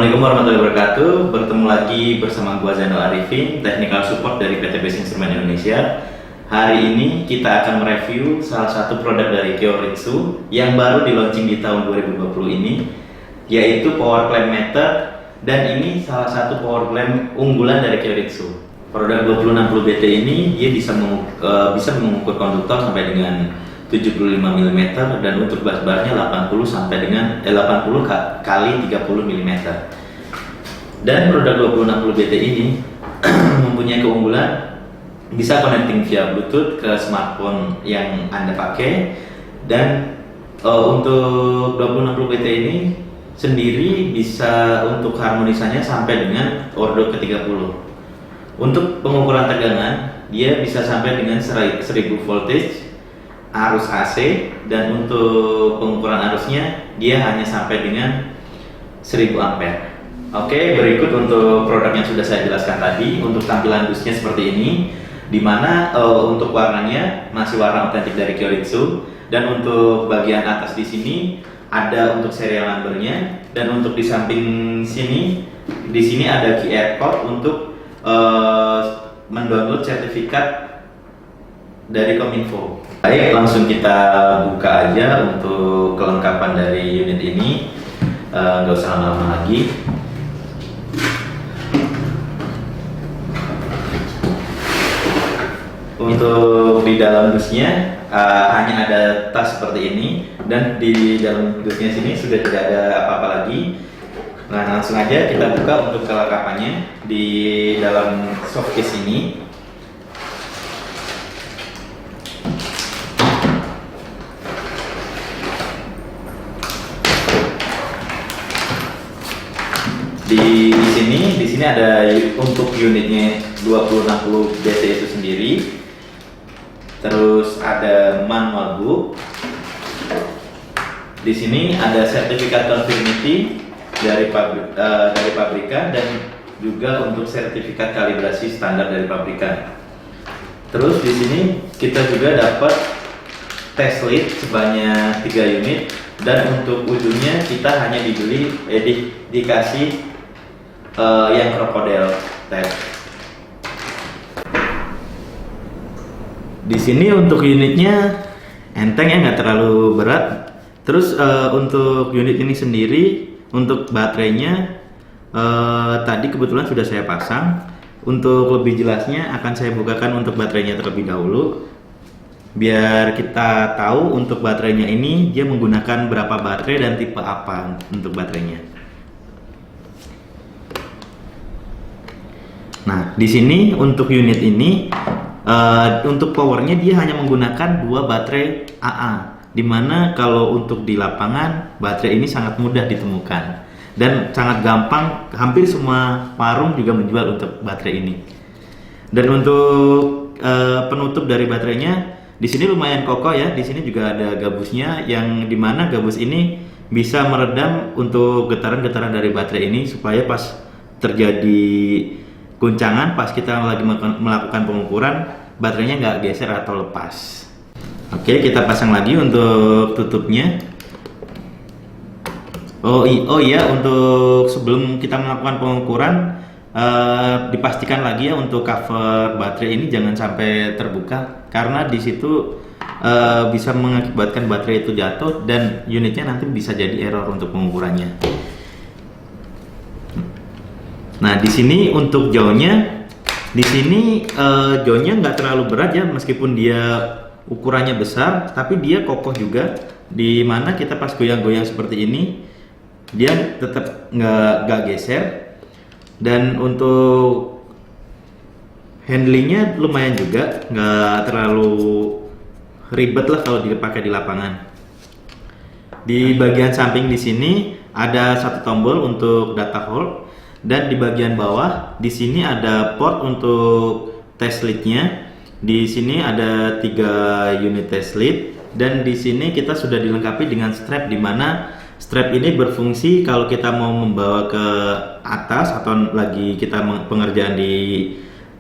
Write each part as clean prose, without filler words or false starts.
Assalamualaikum warahmatullahi wabarakatuh. Bertemu lagi bersama gua Zainal Arifin, Technical Support dari PT Base Instrument Indonesia. Hari ini kita akan mereview salah satu produk dari Kyoritsu yang baru di launching di tahun 2020 ini, yaitu Power Clamp Meter, dan ini salah satu power clamp unggulan dari Kyoritsu. Produk 2060 BT ini dia bisa mengukur konduktor sampai dengan 75 mm dan untuk bas-basnya 80 kali 30 mm. Dan produk 2060 BT ini mempunyai keunggulan bisa connecting via Bluetooth ke smartphone yang Anda pakai, dan untuk 2060 BT ini sendiri bisa untuk harmonisanya sampai dengan ordo ke-30. Untuk pengukuran tegangan dia bisa sampai dengan 1000 voltage arus AC, dan untuk pengukuran arusnya dia hanya sampai dengan 1000 ampere. Oke, berikut untuk produk yang sudah saya jelaskan tadi. Untuk tampilan busnya seperti ini, dimana untuk warnanya masih warna otentik dari Kyoritsu, dan untuk bagian atas di sini ada untuk serial numbernya, dan untuk di samping sini di sini ada QR code untuk mendownload sertifikat dari Kominfo. Baik, langsung kita buka aja untuk kelengkapan dari unit ini. Nggak usah lama-lama lagi. Untuk di dalam dusnya hanya ada tas seperti ini, dan di dalam dusnya sini sudah tidak ada apa-apa lagi. Nah, langsung aja kita buka untuk kelengkapannya di dalam soft case ini. Di sini ada untuk unitnya 2060 BT itu sendiri. Terus ada manual book. Di sini ada sertifikat conformity dari pabrikan, dan juga untuk sertifikat kalibrasi standar dari pabrikan. Terus di sini kita juga dapat test lead sebanyak 3 unit, dan untuk ujungnya kita hanya dikasih yang crocodile tab. Di sini untuk unitnya enteng ya, nggak terlalu berat. Terus untuk unit ini sendiri, untuk baterainya tadi kebetulan sudah saya pasang. Untuk lebih jelasnya akan saya bukakan untuk baterainya terlebih dahulu, biar kita tahu untuk baterainya ini dia menggunakan berapa baterai dan tipe apa untuk baterainya. Nah, di sini untuk unit ini untuk powernya dia hanya menggunakan 2 baterai AA, dimana kalau untuk di lapangan baterai ini sangat mudah ditemukan dan sangat gampang. Hampir semua warung juga menjual untuk baterai ini. Dan untuk penutup dari baterainya di sini lumayan kokoh ya. Di sini juga ada gabusnya, yang dimana gabus ini bisa meredam untuk getaran-getaran dari baterai ini, supaya pas terjadi guncangan pas kita lagi melakukan pengukuran, baterainya nggak geser atau lepas. Oke, kita pasang lagi untuk tutupnya. Oh iya, untuk sebelum kita melakukan pengukuran dipastikan lagi ya untuk cover baterai ini jangan sampai terbuka, karena di situ bisa mengakibatkan baterai itu jatuh dan unitnya nanti bisa jadi error untuk pengukurannya. Nah, di sini untuk jauhnya, di sini jauhnya nggak terlalu berat ya, meskipun dia ukurannya besar, tapi dia kokoh juga. Di mana kita pas goyang-goyang seperti ini, dia tetap nggak geser. Dan untuk handlingnya lumayan juga, nggak terlalu ribet lah kalau dipakai di lapangan. Di bagian samping di sini ada satu tombol untuk data hold. Dan di bagian bawah di sini ada port untuk test lead-nya. Di sini ada 3 unit test lead, dan di sini kita sudah dilengkapi dengan strap, di mana strap ini berfungsi kalau kita mau membawa ke atas atau lagi kita pengerjaan di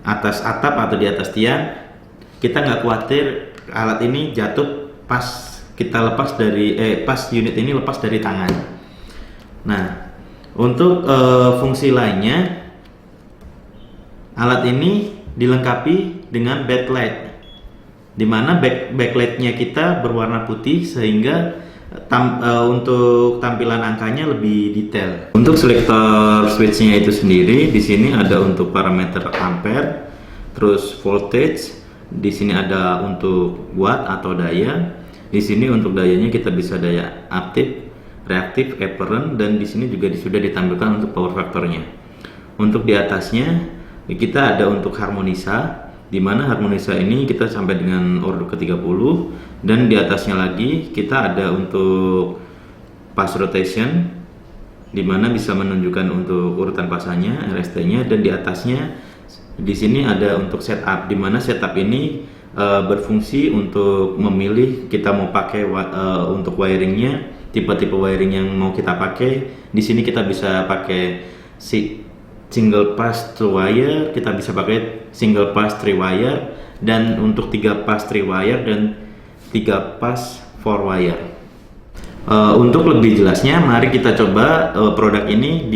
atas atap atau di atas tiang, kita nggak khawatir alat ini jatuh pas kita lepas dari pas unit ini lepas dari tangan. Nah, Untuk fungsi lainnya, alat ini dilengkapi dengan backlight, di mana backlightnya kita berwarna putih sehingga untuk tampilan angkanya lebih detail. Untuk selektor switchnya itu sendiri, di sini ada untuk parameter ampere, terus voltage, di sini ada untuk watt atau daya. Di sini untuk dayanya kita bisa daya aktif, reaktif, apparent, dan di sini juga sudah ditampilkan untuk power faktornya. Untuk di atasnya kita ada untuk harmonisa, di mana harmonisa ini kita sampai dengan order ke-30, dan di atasnya lagi kita ada untuk pass rotation, di mana bisa menunjukkan untuk urutan pasannya, RST-nya, dan di atasnya di sini ada untuk setup, di mana setup ini berfungsi untuk memilih kita mau pakai untuk wiringnya, tipe-tipe wiring yang mau kita pakai. Di sini kita bisa pakai single pass 2 wire, kita bisa pakai single pass 3 wire, dan untuk 3 pass 3 wire dan 3 pass 4 wire. Untuk lebih jelasnya, mari kita coba produk ini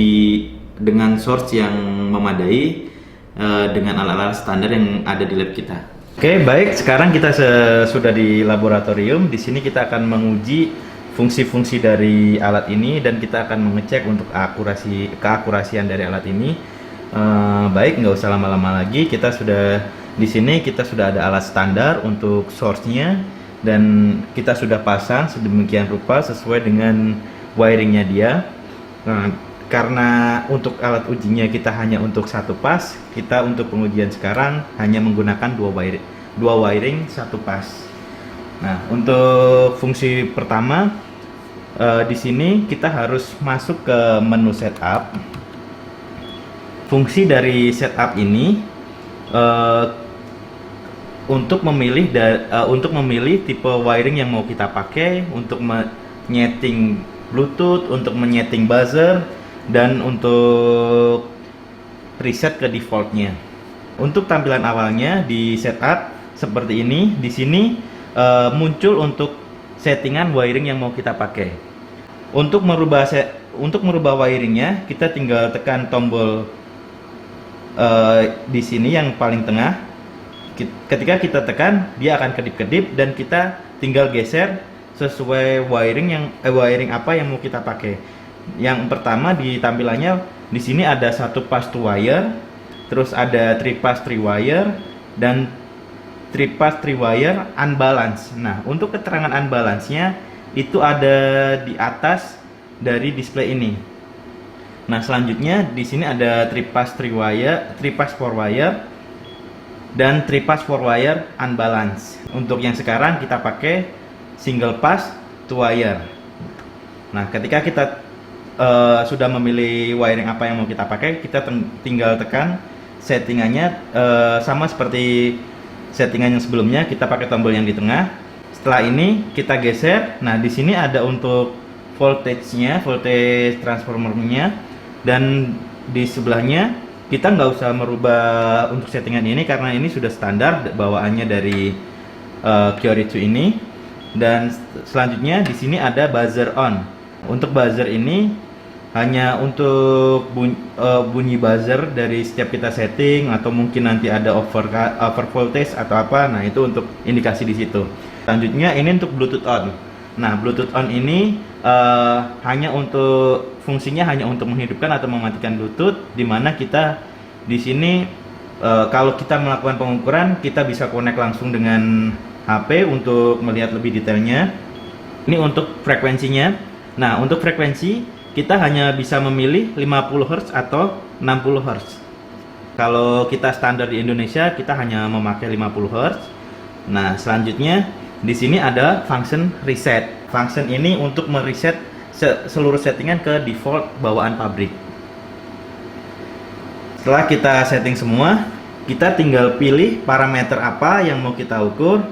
dengan source yang memadai dengan alat-alat standar yang ada di lab kita. Oke, baik. Sekarang kita sudah di laboratorium. Di sini kita akan menguji fungsi-fungsi dari alat ini dan kita akan mengecek untuk keakurasian dari alat ini. Baik, nggak usah lama-lama lagi. Di sini kita sudah ada alat standar untuk source-nya dan kita sudah pasang sedemikian rupa sesuai dengan wiringnya dia. Nah, karena untuk alat ujinya kita hanya untuk satu pas, kita untuk pengujian sekarang hanya menggunakan dua wiring satu pas. Nah, untuk fungsi pertama, di sini kita harus masuk ke menu setup. Fungsi dari setup ini untuk memilih tipe wiring yang mau kita pakai, untuk menyeting Bluetooth, untuk menyeting buzzer, dan untuk preset ke defaultnya. Untuk tampilan awalnya di setup seperti ini. Di sini muncul untuk settingan wiring yang mau kita pakai. Untuk merubah wiringnya, kita tinggal tekan tombol di sini yang paling tengah. Ketika kita tekan, dia akan kedip-kedip dan kita tinggal geser sesuai wiring apa yang mau kita pakai. Yang pertama di tampilannya di sini ada 1 pass 2 wire, terus ada 3 pass 3 wire, dan 3 pass 3 wire unbalance. Nah, untuk keterangan unbalance-nya itu ada di atas dari display ini. Nah, selanjutnya di sini ada 3 pass 3 wire, 3 pass 4 wire, dan 3 pass 4 wire unbalance. Untuk yang sekarang kita pakai single pass 2 wire. Nah, ketika kita sudah memilih wiring apa yang mau kita pakai, kita tinggal tekan settingannya sama seperti settingan yang sebelumnya, kita pakai tombol yang di tengah. Setelah ini kita geser. Nah, di sini ada untuk voltage-nya, voltage transformernya, dan di sebelahnya kita nggak usah merubah untuk settingan ini karena ini sudah standar bawaannya dari Kyoritsu ini. Dan selanjutnya di sini ada buzzer on. Untuk buzzer ini hanya untuk bunyi buzzer dari setiap kita setting, atau mungkin nanti ada over voltage atau apa. Nah, itu untuk indikasi di situ. Selanjutnya ini untuk Bluetooth on. Nah, Bluetooth on ini fungsinya hanya untuk menghidupkan atau mematikan Bluetooth, di mana kita di sini kalau kita melakukan pengukuran, kita bisa connect langsung dengan HP untuk melihat lebih detailnya. Ini untuk frekuensinya. Nah, untuk frekuensi kita hanya bisa memilih 50 Hz atau 60 Hz. Kalau kita standar di Indonesia, kita hanya memakai 50 Hz. Nah, selanjutnya di sini ada function reset. Function ini untuk mereset seluruh settingan ke default bawaan pabrik. Setelah kita setting semua, kita tinggal pilih parameter apa yang mau kita ukur.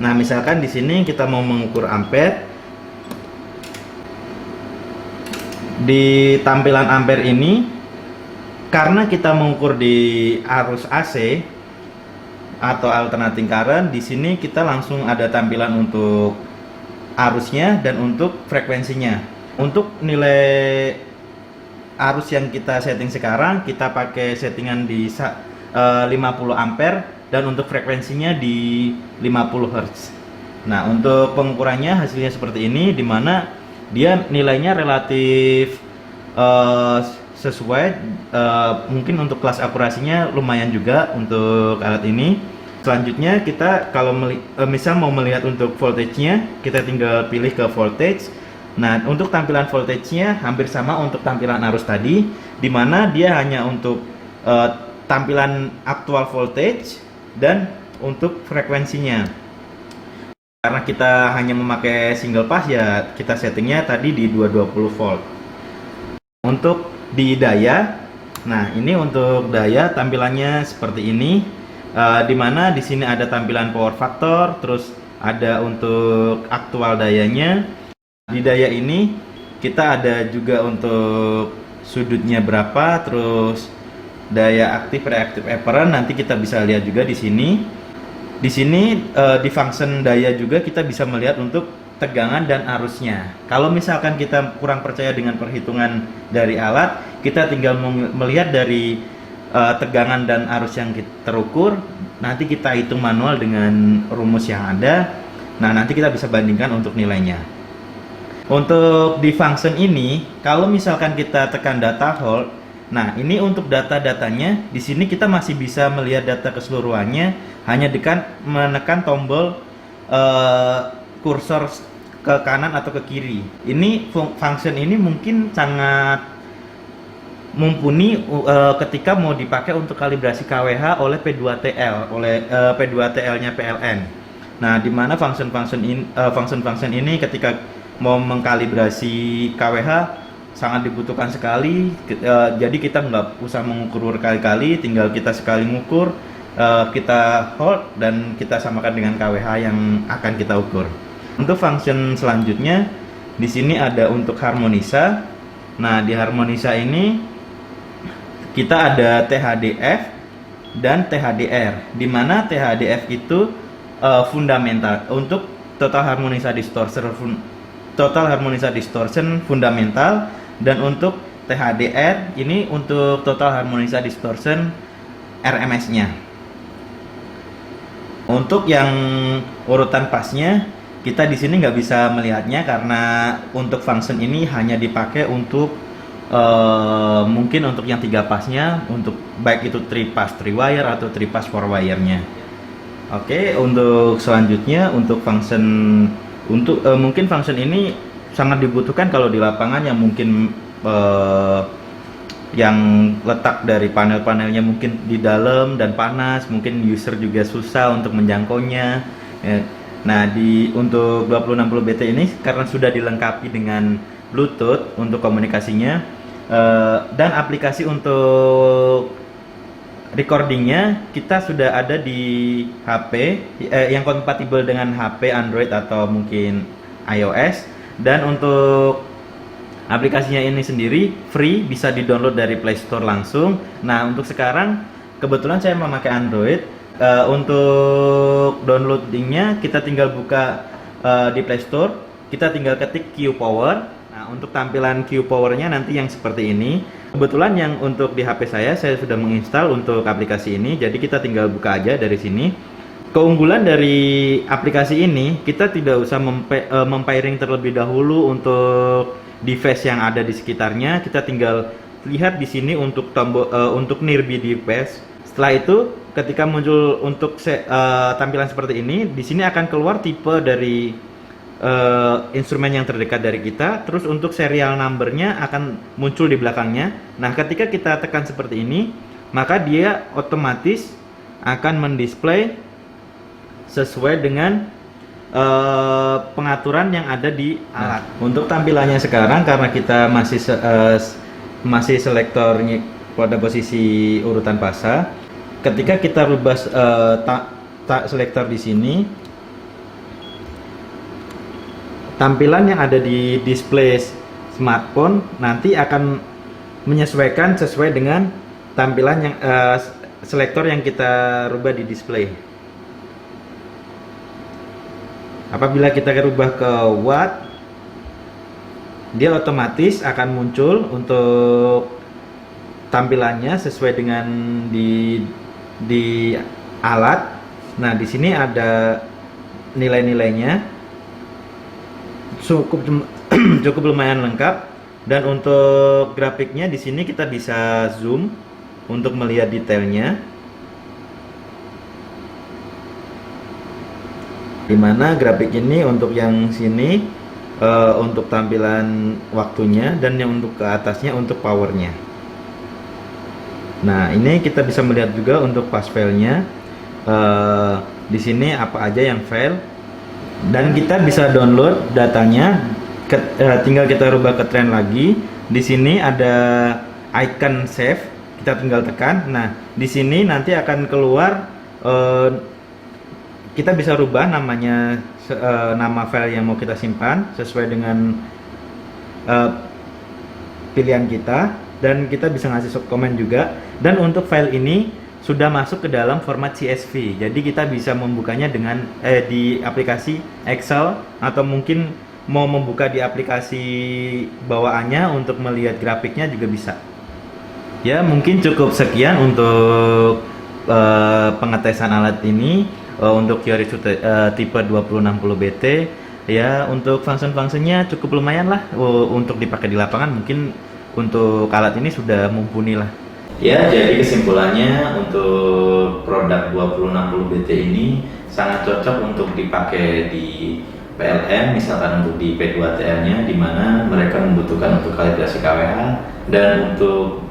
Nah, misalkan di sini kita mau mengukur ampere. Di tampilan ampere ini, karena kita mengukur di arus AC atau alternating current, di sini kita langsung ada tampilan untuk arusnya dan untuk frekuensinya. Untuk nilai arus yang kita setting sekarang kita pakai settingan di 50 ampere dan untuk frekuensinya di 50 Hz. Nah, untuk pengukurannya hasilnya seperti ini, dimana dia nilainya relatif sesuai, mungkin untuk kelas akurasinya lumayan juga untuk alat ini. Selanjutnya kita kalau misal mau melihat untuk voltage-nya, kita tinggal pilih ke voltage. Nah, untuk tampilan voltage-nya hampir sama untuk tampilan arus tadi, dimana dia hanya untuk tampilan aktual voltage dan untuk frekuensinya. Karena kita hanya memakai single pass, ya kita settingnya tadi di 220 volt. Untuk di daya, nah ini untuk daya tampilannya seperti ini, dimana di sini ada tampilan power factor, terus ada untuk aktual dayanya. Di daya ini kita ada juga untuk sudutnya berapa, terus daya aktif reaktif apparent nanti kita bisa lihat juga di sini. Di sini di function daya juga kita bisa melihat untuk tegangan dan arusnya. Kalau misalkan kita kurang percaya dengan perhitungan dari alat, kita tinggal melihat dari tegangan dan arus yang terukur, nanti kita hitung manual dengan rumus yang ada. Nah, nanti kita bisa bandingkan untuk nilainya. Untuk di function ini, kalau misalkan kita tekan data hold, nah ini untuk data-datanya, di sini kita masih bisa melihat data keseluruhannya hanya dengan menekan tombol kursor ke kanan atau ke kiri. Ini function ini mungkin sangat mumpuni ketika mau dipakai untuk kalibrasi KWH oleh P2TL, oleh P2TL-nya PLN. Nah, di mana function ini ketika mau mengkalibrasi KWH sangat dibutuhkan sekali. Jadi kita nggak usah mengukur berkali-kali, tinggal kita sekali mengukur, kita hold dan kita samakan dengan KWH yang akan kita ukur. Untuk function selanjutnya di sini ada untuk harmonisa. Nah, di harmonisa ini kita ada THDF dan THDR, di mana THDF itu fundamental untuk total harmonisa distortion fundamental, dan untuk THDR ini untuk total harmonisa distortion RMS-nya. Untuk yang urutan pasnya kita di sini nggak bisa melihatnya karena untuk function ini hanya dipakai untuk mungkin untuk yang 3 pasnya, untuk baik itu 3 pass 3 wire atau 3 pass 4 wire-nya. Oke, untuk selanjutnya untuk function mungkin function ini sangat dibutuhkan kalau di lapangan yang mungkin yang letak dari panel-panelnya mungkin di dalam dan panas, mungkin user juga susah untuk menjangkaunya. Nah, untuk 2060BT ini karena sudah dilengkapi dengan Bluetooth untuk komunikasinya, dan aplikasi untuk recordingnya kita sudah ada di HP yang kompatibel dengan HP Android atau mungkin iOS. Dan untuk aplikasinya ini sendiri free, bisa di-download dari Play Store langsung. Nah, untuk sekarang kebetulan saya memakai Android. Untuk downloadingnya kita tinggal buka di Play Store, kita tinggal ketik Q-Power. Nah, untuk tampilan Q-Power-nya nanti yang seperti ini. Kebetulan yang untuk di HP saya sudah menginstal untuk aplikasi ini, jadi kita tinggal buka aja dari sini. Keunggulan dari aplikasi ini, kita tidak usah mempairing terlebih dahulu untuk device yang ada di sekitarnya. Kita tinggal lihat di sini untuk tombol untuk nearby device. Setelah itu, ketika muncul untuk tampilan seperti ini, di sini akan keluar tipe dari instrumen yang terdekat dari kita. Terus untuk serial numbernya akan muncul di belakangnya. Nah, ketika kita tekan seperti ini, maka dia otomatis akan mendisplay sesuai dengan pengaturan yang ada di alat. Untuk tampilannya sekarang, karena kita masih selektornya pada posisi urutan pasa, ketika kita rubah selektor di sini, tampilan yang ada di display smartphone nanti akan menyesuaikan sesuai dengan tampilan yang selektor yang kita rubah di display. Apabila kita rubah ke watt, dia otomatis akan muncul untuk tampilannya sesuai dengan di alat. Nah, di sini ada nilai-nilainya, cukup lumayan lengkap. Dan untuk grafiknya di sini kita bisa zoom untuk melihat detailnya. Dimana grafik ini untuk yang sini untuk tampilan waktunya, dan yang untuk ke atasnya untuk powernya. Nah, ini kita bisa melihat juga untuk pas filenya. Di sini apa aja yang file, dan kita bisa download datanya. Tinggal kita rubah ke trend lagi. Di sini ada icon save, kita tinggal tekan. Nah, di sini nanti akan keluar, kita bisa rubah namanya, nama file yang mau kita simpan sesuai dengan pilihan kita, dan kita bisa ngasih subkomen juga. Dan untuk file ini sudah masuk ke dalam format CSV, jadi kita bisa membukanya dengan di aplikasi Excel, atau mungkin mau membuka di aplikasi bawaannya untuk melihat grafiknya juga bisa. Ya, mungkin cukup sekian untuk pengetesan alat ini untuk Kyoritsu tipe 2060BT. Ya, untuk function-functionnya cukup lumayan lah untuk dipakai di lapangan. Mungkin untuk alat ini sudah mumpuni lah. Ya, jadi kesimpulannya untuk produk 2060BT ini sangat cocok untuk dipakai di PLN, misalkan untuk di P2TL-nya, di mana mereka membutuhkan untuk kalibrasi KWH, dan untuk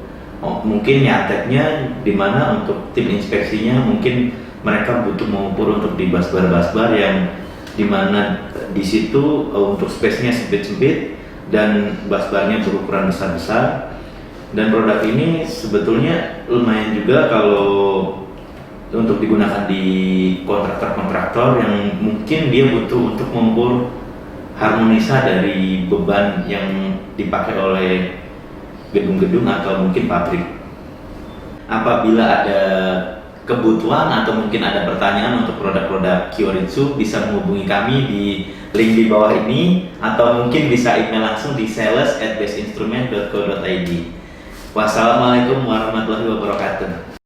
mungkin nyateknya, di mana untuk tim inspeksinya mungkin mereka butuh mengukur untuk di busbar-busbar yang dimana di situ untuk space-nya sempit-sempit dan busbarnya berukuran besar-besar. Dan produk ini sebetulnya lumayan juga kalau untuk digunakan di kontraktor-kontraktor yang mungkin dia butuh untuk mengukur harmonisa dari beban yang dipakai oleh gedung-gedung atau mungkin pabrik. Apabila ada kebutuhan atau mungkin ada pertanyaan untuk produk-produk Kyoritsu, bisa menghubungi kami di link di bawah ini, atau mungkin bisa email langsung di sales@bestinstrument.co.id. Wassalamualaikum warahmatullahi wabarakatuh.